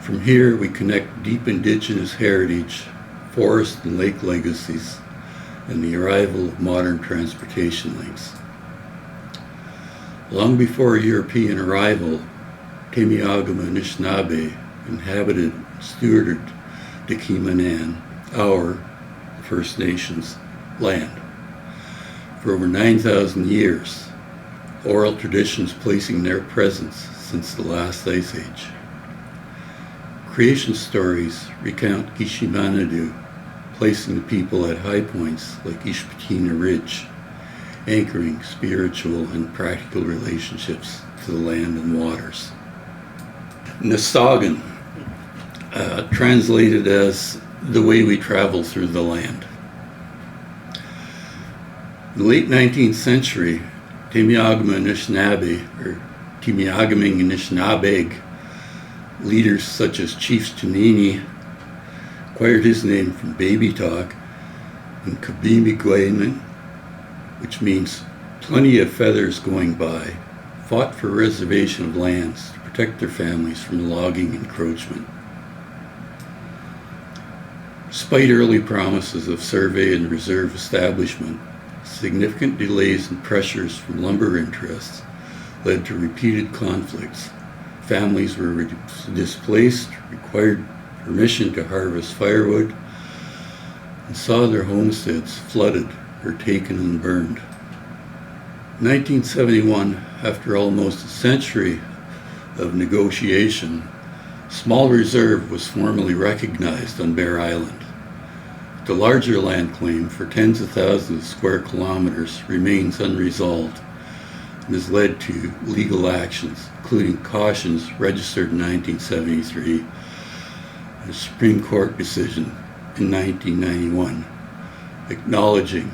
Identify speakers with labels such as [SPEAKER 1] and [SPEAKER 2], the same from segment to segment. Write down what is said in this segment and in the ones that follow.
[SPEAKER 1] From here, we connect deep Indigenous heritage, forest and lake legacies, and the arrival of modern transportation links. Long before European arrival, Teme-Augama Anishnabai inhabited and stewarded the Miikanan, our First Nations land, for over 9,000 years, oral traditions placing their presence since the last ice age. Creation stories recount Gizhi Manidoo, placing the people at high points like Ishpatina Ridge, anchoring spiritual and practical relationships to the land and waters. Nastaagan, translated as the way we travel through the land. In the late 19th century, Teme-Augama Anishnabai, or Teme-Augama Anishnabai, leaders such as Chief Tanini acquired his name from baby talk, and Teme-Augama, which means plenty of feathers going by, fought for reservation of lands to protect their families from logging encroachment. Despite early promises of survey and reserve establishment, significant delays and pressures from lumber interests led to repeated conflicts. Families were displaced, required permission to harvest firewood, and saw their homesteads flooded or taken and burned. In 1971, after almost a century of negotiation, a small reserve was formally recognized on Bear Island. The larger land claim for tens of thousands of square kilometers remains unresolved and has led to legal actions, including cautions registered in 1973 and a Supreme Court decision in 1991 acknowledging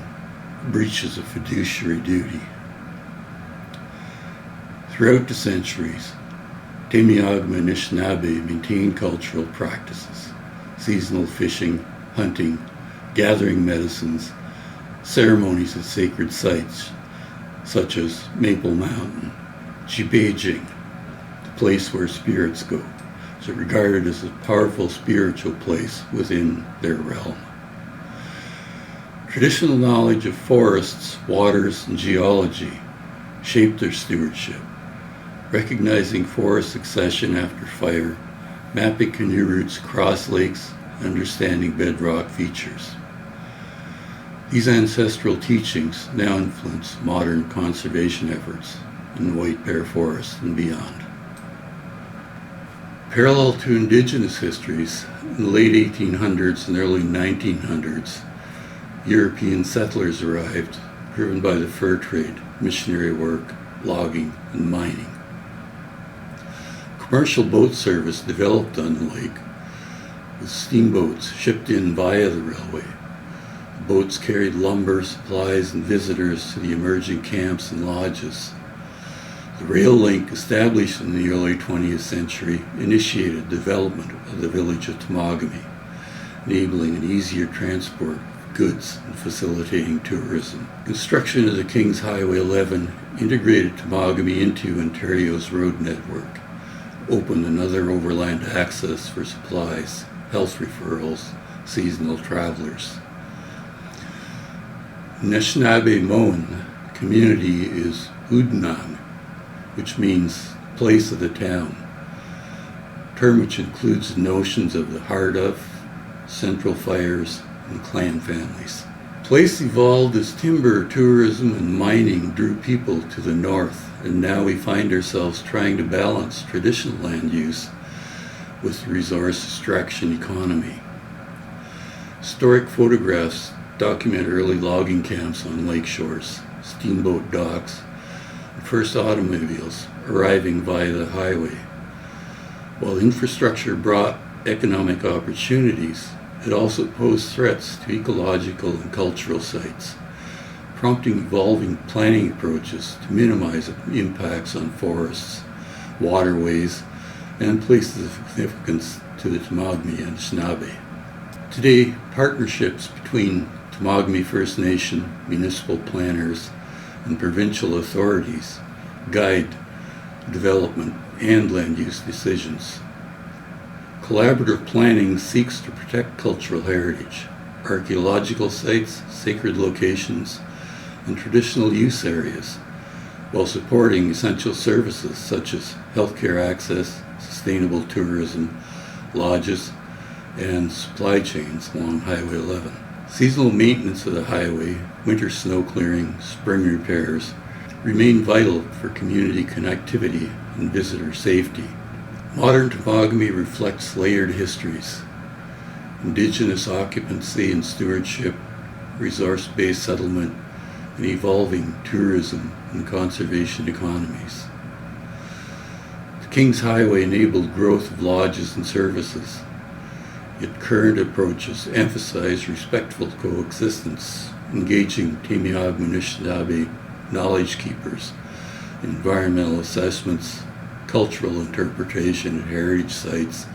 [SPEAKER 1] breaches of fiduciary duty. Throughout the centuries, Teme-Augama Anishnabai maintained cultural practices, seasonal fishing, hunting, gathering medicines, ceremonies at sacred sites such as Maple Mountain, Jipajing, the place where spirits go, so regarded as a powerful spiritual place within their realm. Traditional knowledge of forests, waters, and geology shaped their stewardship, recognizing forest succession after fire, mapping canoe routes across lakes, understanding bedrock features. These ancestral teachings now influence modern conservation efforts in the White Bear Forest and beyond. Parallel to Indigenous histories, in the late 1800s and early 1900s, European settlers arrived, driven by the fur trade, missionary work, logging, and mining. Commercial boat service developed on the lake, with steamboats shipped in via the railway. The boats carried lumber, supplies, and visitors to the emerging camps and lodges. The rail link, established in the early 20th century, initiated development of the village of Temagami, enabling an easier transport of goods and facilitating tourism. Construction of the King's Highway 11 integrated Temagami into Ontario's road network, opened another overland access for supplies, health referrals, seasonal travelers. Anishinaabe Moan community is Udnan, which means place of the town, a term which includes the notions of the heart of, central fires, and clan families. Place evolved as timber, tourism, and mining drew people to the north, and now we find ourselves trying to balance traditional land use with the resource extraction economy. Historic photographs document early logging camps on lake shores, steamboat docks, and first automobiles arriving via the highway. While infrastructure brought economic opportunities, it also posed threats to ecological and cultural sites, prompting evolving planning approaches to minimize impacts on forests, waterways, and places of significance to the Temagami Anishnabai. Today, partnerships between Temagami First Nation, municipal planners, and provincial authorities guide development and land use decisions. Collaborative planning seeks to protect cultural heritage, archaeological sites, sacred locations, and traditional use areas, while supporting essential services such as healthcare access, sustainable tourism, lodges, and supply chains along Highway 11. Seasonal maintenance of the highway, winter snow clearing, spring repairs remain vital for community connectivity and visitor safety. Modern Temagami reflects layered histories: Indigenous occupancy and stewardship, resource-based settlement, and evolving tourism and conservation economies. The King's Highway enabled growth of lodges and services, yet current approaches emphasize respectful coexistence, engaging Teme-Augama Anishnabai knowledge keepers, environmental assessments, cultural interpretation at heritage sites,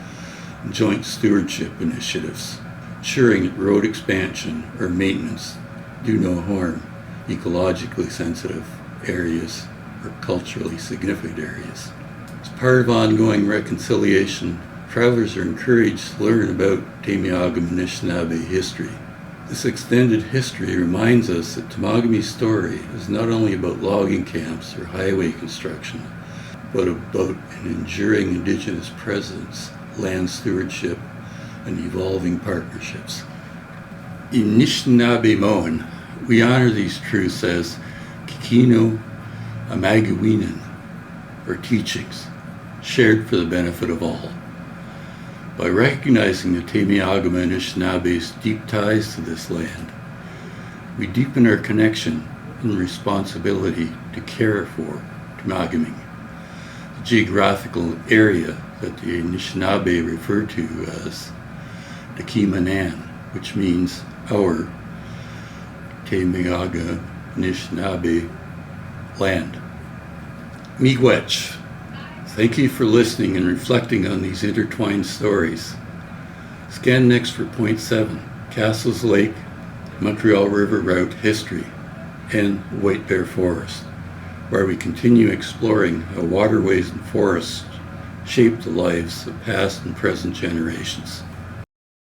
[SPEAKER 1] and joint stewardship initiatives, ensuring that road expansion or maintenance do no harm ecologically sensitive areas or culturally significant areas. As part of ongoing reconciliation, travelers are encouraged to learn about Teme-Augama Anishnabai history. This extended history reminds us that Temagami's story is not only about logging camps or highway construction, but about an enduring Indigenous presence, land stewardship, and evolving partnerships. In Anishinaabe Moan, we honor these truths as Kikino Amaguinan, or teachings, shared for the benefit of all. By recognizing the Teme-Augama Anishinaabe's deep ties to this land, we deepen our connection and responsibility to care for Temagami, the geographical area that the Anishinaabe refer to as the Miikanan, which means our Teme-Augama Anishnabai land. Miigwech. Thank you for listening and reflecting on these intertwined stories. Scan next for Point 7, Cassels Lake, Montreal River route history, and White Bear Forest, where we continue exploring how waterways and forests shape the lives of past and present generations.